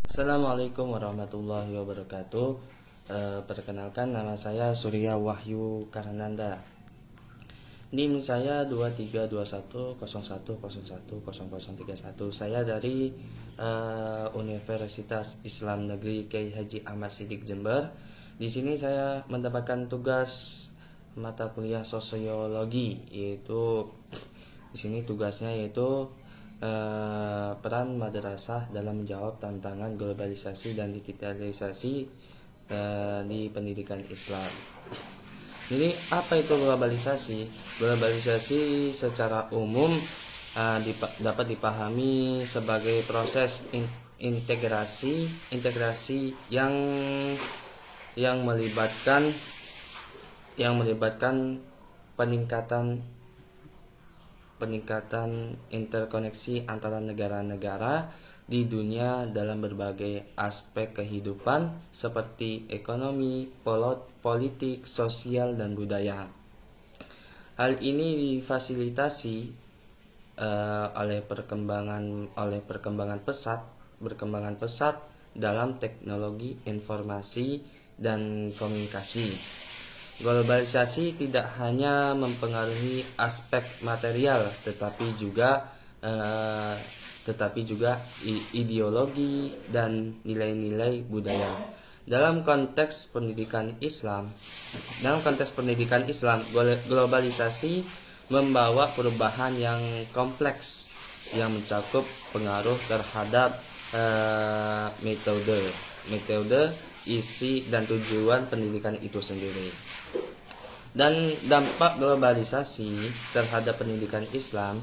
Assalamualaikum warahmatullahi wabarakatuh. Perkenalkan, nama saya Surya Wahyu Karananda. NIM saya 232101010031. Saya dari Universitas Islam Negeri Kiai Haji Ahmad Siddiq Jember. Di sini saya mendapatkan tugas mata kuliah sosiologi, yaitu di sini tugasnya yaitu peran madrasah dalam menjawab tantangan globalisasi dan digitalisasi di pendidikan Islam. Jadi apa itu globalisasi? Globalisasi secara umum dapat dipahami sebagai proses integrasi yang melibatkan peningkatan interkoneksi antara negara-negara di dunia dalam berbagai aspek kehidupan seperti ekonomi, politik, sosial, dan budaya. Hal ini difasilitasi oleh perkembangan pesat dalam teknologi informasi dan komunikasi. Globalisasi tidak hanya mempengaruhi aspek material, tetapi juga ideologi dan nilai-nilai budaya. Dalam konteks pendidikan Islam, globalisasi membawa perubahan yang kompleks yang mencakup pengaruh terhadap metode, isi, dan tujuan pendidikan itu sendiri. Dan dampak globalisasi terhadap pendidikan Islam,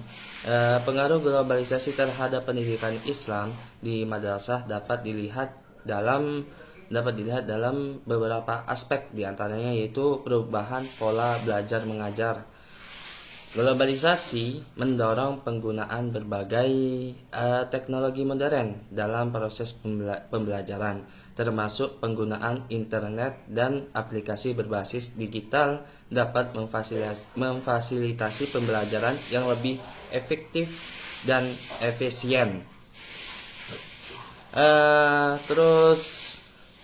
pengaruh globalisasi terhadap pendidikan Islam di madrasah dapat dilihat dalam beberapa aspek, diantaranya yaitu perubahan pola belajar mengajar. Globalisasi mendorong penggunaan berbagai teknologi modern dalam proses pembelajaran, termasuk penggunaan internet dan aplikasi berbasis digital dapat memfasilitasi pembelajaran yang lebih efektif dan efisien.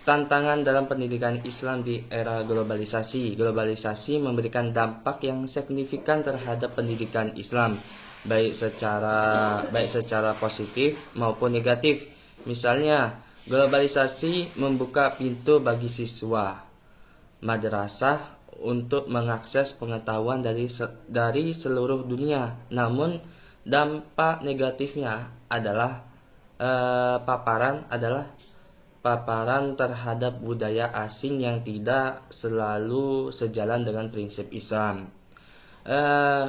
Tantangan dalam pendidikan Islam di era globalisasi. Globalisasi memberikan dampak yang signifikan terhadap pendidikan Islam, baik secara positif maupun negatif. Misalnya, globalisasi membuka pintu bagi siswa madrasah untuk mengakses pengetahuan dari seluruh dunia. Namun, dampak negatifnya adalah paparan terhadap budaya asing yang tidak selalu sejalan dengan prinsip Islam.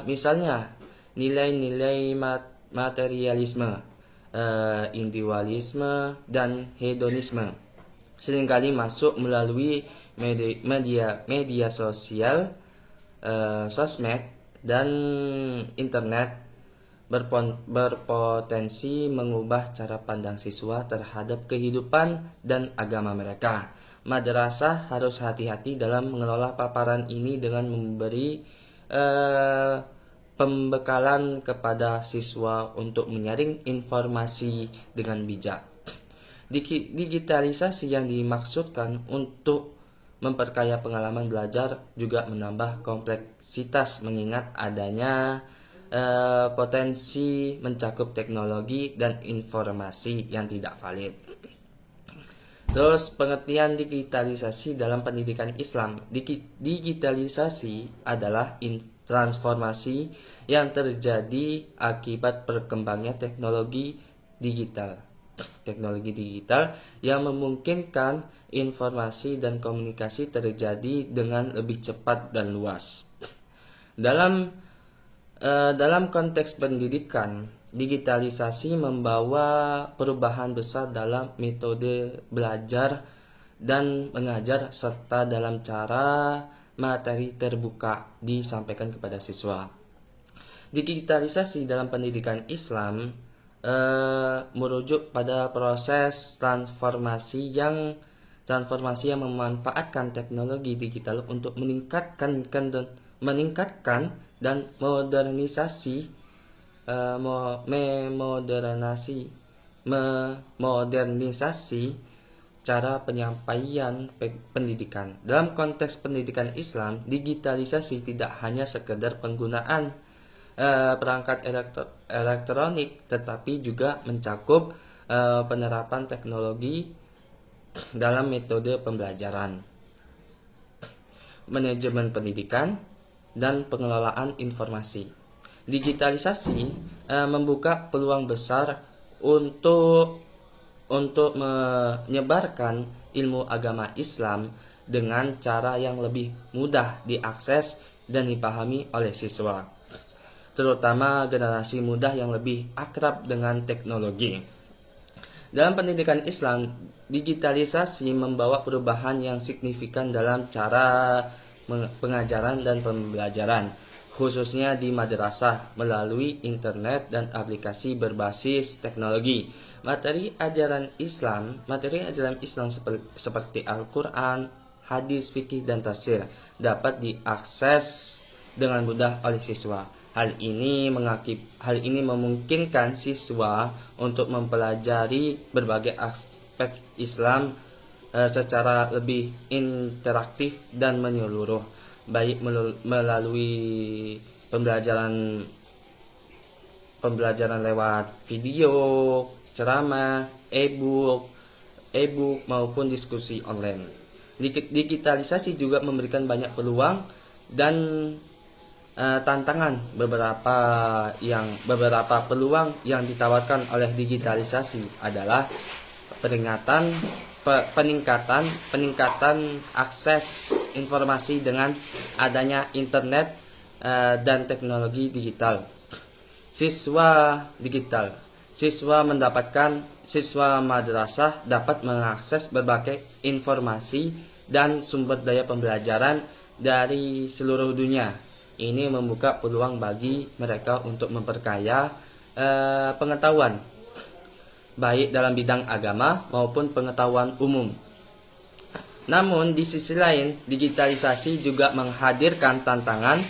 Misalnya, nilai-nilai materialisme, individualisme, dan hedonisme seringkali masuk melalui media sosial, sosmed, dan internet, berpotensi mengubah cara pandang siswa terhadap kehidupan dan agama mereka. Madrasah harus hati-hati dalam mengelola paparan ini dengan memberi pembekalan kepada siswa untuk menyaring informasi dengan bijak. Digitalisasi yang dimaksudkan untuk memperkaya pengalaman belajar juga menambah kompleksitas, mengingat adanya potensi mencakup teknologi dan informasi yang tidak valid. Terus, pengertian digitalisasi dalam pendidikan Islam. Digitalisasi adalah transformasi yang terjadi akibat berkembangnya teknologi digital yang memungkinkan informasi dan komunikasi terjadi dengan lebih cepat dan luas. Dalam konteks pendidikan, digitalisasi membawa perubahan besar dalam metode belajar dan mengajar serta dalam cara materi terbuka disampaikan kepada siswa. Digitalisasi dalam pendidikan Islam merujuk pada proses transformasi yang memanfaatkan teknologi digital untuk meningkatkan dan modernisasi memodernisasi cara penyampaian pendidikan. Dalam konteks pendidikan Islam, digitalisasi tidak hanya sekedar penggunaan perangkat elektronik, tetapi juga mencakup penerapan teknologi dalam metode pembelajaran, manajemen pendidikan, dan pengelolaan informasi. Digitalisasi membuka peluang besar untuk menyebarkan ilmu agama Islam dengan cara yang lebih mudah diakses dan dipahami oleh siswa, terutama generasi muda yang lebih akrab dengan teknologi. Dalam pendidikan Islam, digitalisasi membawa perubahan yang signifikan dalam cara pengajaran dan pembelajaran, khususnya di madrasah melalui internet dan aplikasi berbasis teknologi. Materi ajaran Islam seperti Al-Quran, hadis, fikih, dan tafsir dapat diakses dengan mudah oleh siswa. Hal ini memungkinkan siswa untuk mempelajari berbagai aspek Islam secara lebih interaktif dan menyeluruh, baik melalui pembelajaran lewat video, ceramah, e-book maupun diskusi online. Digitalisasi juga memberikan banyak peluang dan tantangan. Beberapa peluang yang ditawarkan oleh digitalisasi adalah peningkatan akses informasi dengan adanya internet dan teknologi digital. Siswa madrasah dapat mengakses berbagai informasi dan sumber daya pembelajaran dari seluruh dunia. Ini membuka peluang bagi mereka untuk memperkaya pengetahuan, baik dalam bidang agama maupun pengetahuan umum. Namun di sisi lain, digitalisasi juga menghadirkan tantangan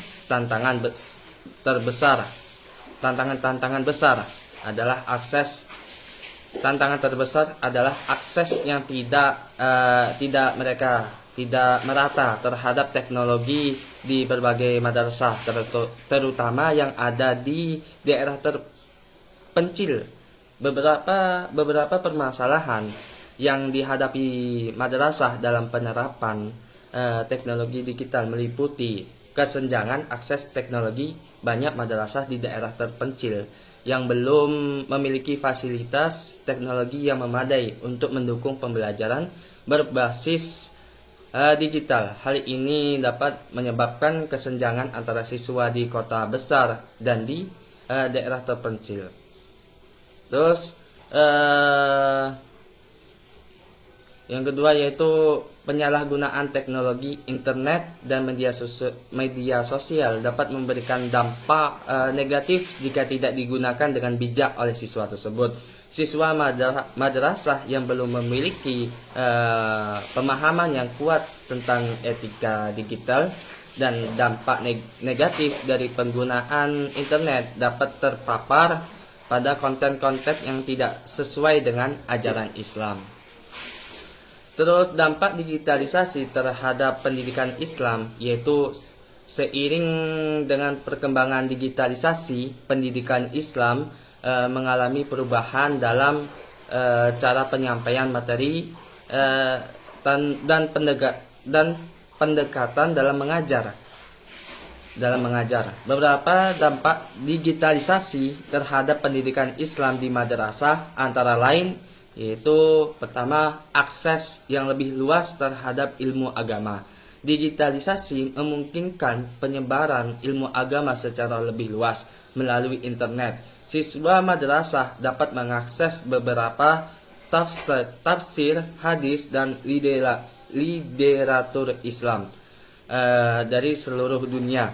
akses yang tidak merata terhadap teknologi di berbagai madrasah, terutama yang ada di daerah terpencil. Beberapa permasalahan yang dihadapi madrasah dalam penerapan teknologi digital meliputi kesenjangan akses teknologi. Banyak madrasah di daerah terpencil yang belum memiliki fasilitas teknologi yang memadai untuk mendukung pembelajaran berbasis digital. Hal ini dapat menyebabkan kesenjangan antara siswa di kota besar dan di daerah terpencil. Terus yang kedua yaitu penyalahgunaan teknologi internet dan media sosial dapat memberikan dampak negatif jika tidak digunakan dengan bijak oleh siswa tersebut. Siswa madrasah yang belum memiliki pemahaman yang kuat tentang etika digital dan dampak negatif dari penggunaan internet dapat terpapar pada konten-konten yang tidak sesuai dengan ajaran Islam. Terus dampak digitalisasi terhadap pendidikan Islam, yaitu seiring dengan perkembangan digitalisasi, pendidikan Islam mengalami perubahan dalam cara penyampaian materi dan pendekatan dalam mengajar. Beberapa dampak digitalisasi terhadap pendidikan Islam di madrasah antara lain yaitu pertama, akses yang lebih luas terhadap ilmu agama. Digitalisasi memungkinkan penyebaran ilmu agama secara lebih luas melalui internet. Siswa madrasah dapat mengakses beberapa tafsir, hadis, dan literatur Islam dari seluruh dunia.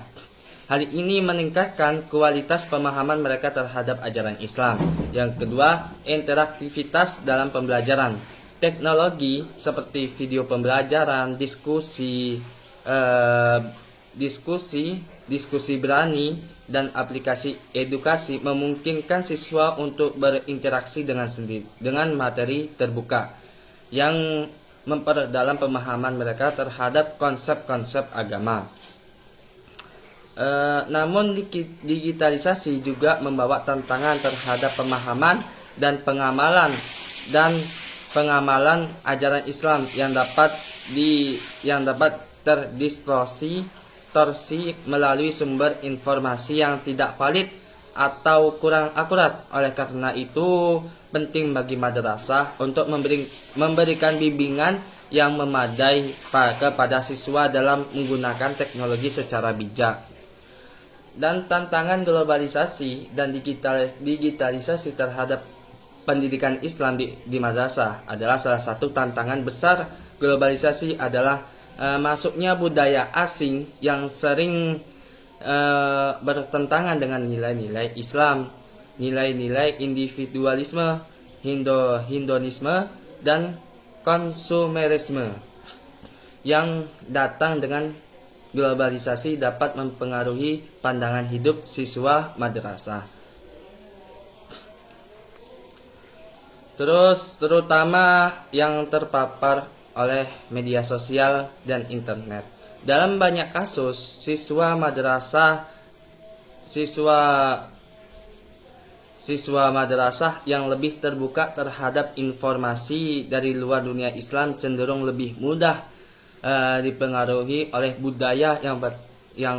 Hal ini meningkatkan kualitas pemahaman mereka terhadap ajaran Islam. Yang kedua, interaktivitas dalam pembelajaran. Teknologi seperti video pembelajaran, diskusi berani, dan aplikasi edukasi memungkinkan siswa untuk berinteraksi dengan materi terbuka yang memperdalam pemahaman mereka terhadap konsep-konsep agama. Namun digitalisasi juga membawa tantangan terhadap pemahaman dan pengamalan ajaran Islam yang dapat terdistorsi melalui sumber informasi yang tidak valid atau kurang akurat. Oleh karena itu, penting bagi madrasah untuk memberikan bimbingan yang memadai kepada siswa dalam menggunakan teknologi secara bijak. Dan tantangan globalisasi dan digitalisasi terhadap pendidikan Islam di madrasah adalah salah satu tantangan besar. Globalisasi adalah masuknya budaya asing yang sering bertentangan dengan nilai-nilai Islam, nilai-nilai individualisme, hedonisme, dan konsumerisme yang datang dengan globalisasi dapat mempengaruhi pandangan hidup siswa madrasah. Terutama yang terpapar oleh media sosial dan internet. Dalam banyak kasus, siswa madrasah yang lebih terbuka terhadap informasi dari luar dunia Islam cenderung lebih mudah dipengaruhi oleh budaya yang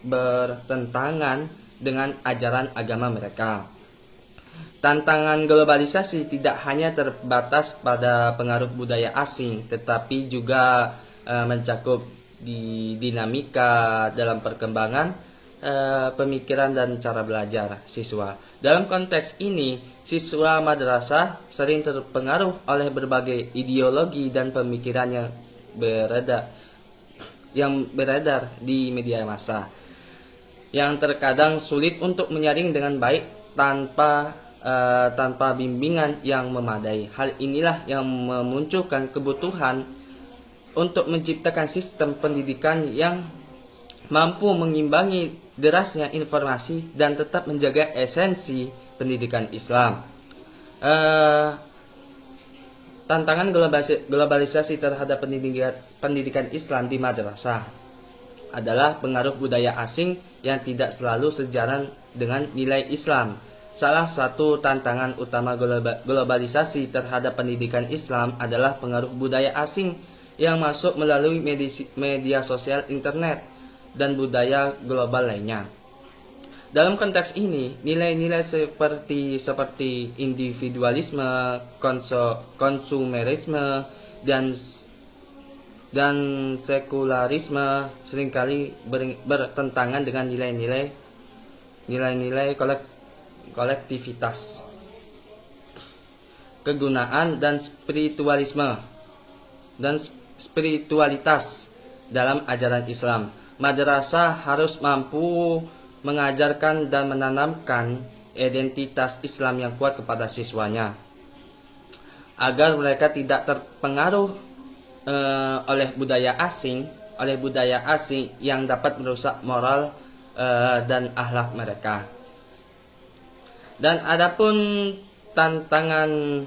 bertentangan dengan ajaran agama mereka. Tantangan globalisasi tidak hanya terbatas pada pengaruh budaya asing, tetapi juga mencakup di dinamika dalam perkembangan pemikiran dan cara belajar siswa. Dalam konteks ini, siswa madrasah sering terpengaruh oleh berbagai ideologi dan pemikiran yang beredar di media massa, yang terkadang sulit untuk menyaring dengan baik tanpa bimbingan yang memadai. Hal inilah yang memunculkan kebutuhan untuk menciptakan sistem pendidikan yang mampu mengimbangi derasnya informasi dan tetap menjaga esensi pendidikan Islam. Tantangan globalisasi terhadap pendidikan Islam di madrasah adalah pengaruh budaya asing yang tidak selalu sejalan dengan nilai Islam. Salah satu tantangan utama globalisasi terhadap pendidikan Islam adalah pengaruh budaya asing yang masuk melalui media sosial, internet, dan budaya global lainnya. Dalam konteks ini, nilai-nilai seperti individualisme, konsumerisme, dan sekularisme seringkali bertentangan dengan nilai-nilai kolektivitas, kegunaan, dan spiritualitas dalam ajaran Islam. Madrasah harus mampu mengajarkan dan menanamkan identitas Islam yang kuat kepada siswanya, agar mereka tidak terpengaruh oleh budaya asing yang dapat merusak moral dan akhlak mereka. Dan adapun tantangan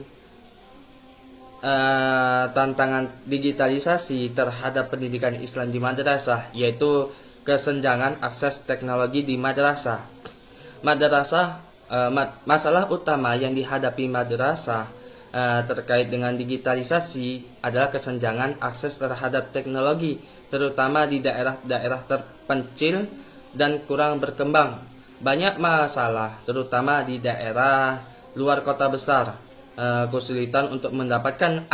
digitalisasi terhadap pendidikan Islam di madrasah, yaitu kesenjangan akses teknologi di madrasah. Masalah utama yang dihadapi madrasah terkait dengan digitalisasi adalah kesenjangan akses terhadap teknologi, terutama di daerah-daerah terpencil dan kurang berkembang. Banyak masalah, terutama di daerah luar kota besar, kesulitan untuk mendapatkan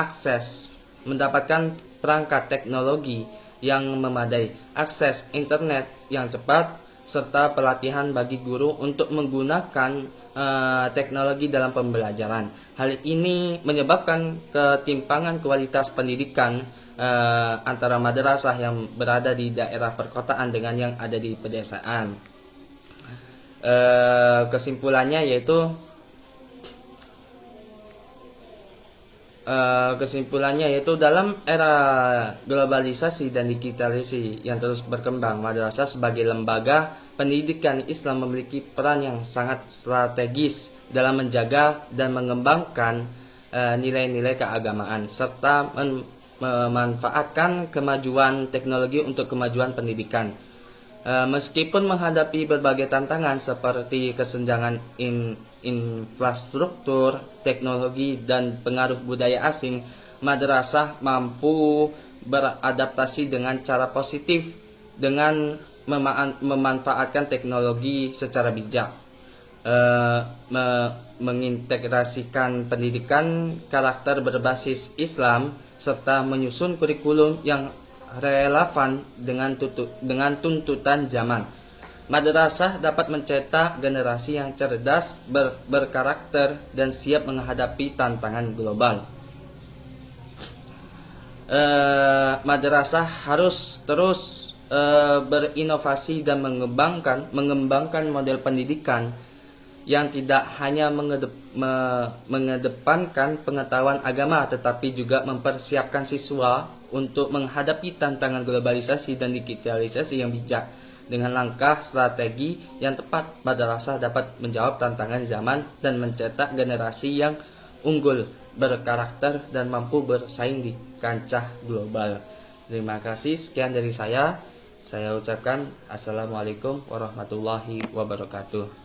perangkat teknologi yang memadai, akses internet yang cepat, serta pelatihan bagi guru untuk menggunakan teknologi dalam pembelajaran. Hal ini menyebabkan ketimpangan kualitas pendidikan antara madrasah yang berada di daerah perkotaan dengan yang ada di pedesaan. Kesimpulannya yaitu kesimpulannya yaitu dalam era globalisasi dan digitalisasi yang terus berkembang, madrasah sebagai lembaga pendidikan Islam memiliki peran yang sangat strategis dalam menjaga dan mengembangkan nilai-nilai keagamaan serta memanfaatkan kemajuan teknologi untuk kemajuan pendidikan. Meskipun menghadapi berbagai tantangan seperti kesenjangan infrastruktur, teknologi, dan pengaruh budaya asing, madrasah mampu beradaptasi dengan cara positif dengan memanfaatkan teknologi secara bijak, mengintegrasikan pendidikan karakter berbasis Islam, serta menyusun kurikulum yang relevan dengan tuntutan zaman. Madrasah dapat mencetak generasi yang cerdas, berkarakter, dan siap menghadapi tantangan global. Madrasah harus terus berinovasi dan mengembangkan model pendidikan yang tidak hanya mengedepankan pengetahuan agama, tetapi juga mempersiapkan siswa untuk menghadapi tantangan globalisasi dan digitalisasi yang bijak. Dengan langkah strategi yang tepat, madrasah dapat menjawab tantangan zaman dan mencetak generasi yang unggul, berkarakter, dan mampu bersaing di kancah global. Terima kasih, sekian dari saya. Saya ucapkan Assalamualaikum warahmatullahi wabarakatuh.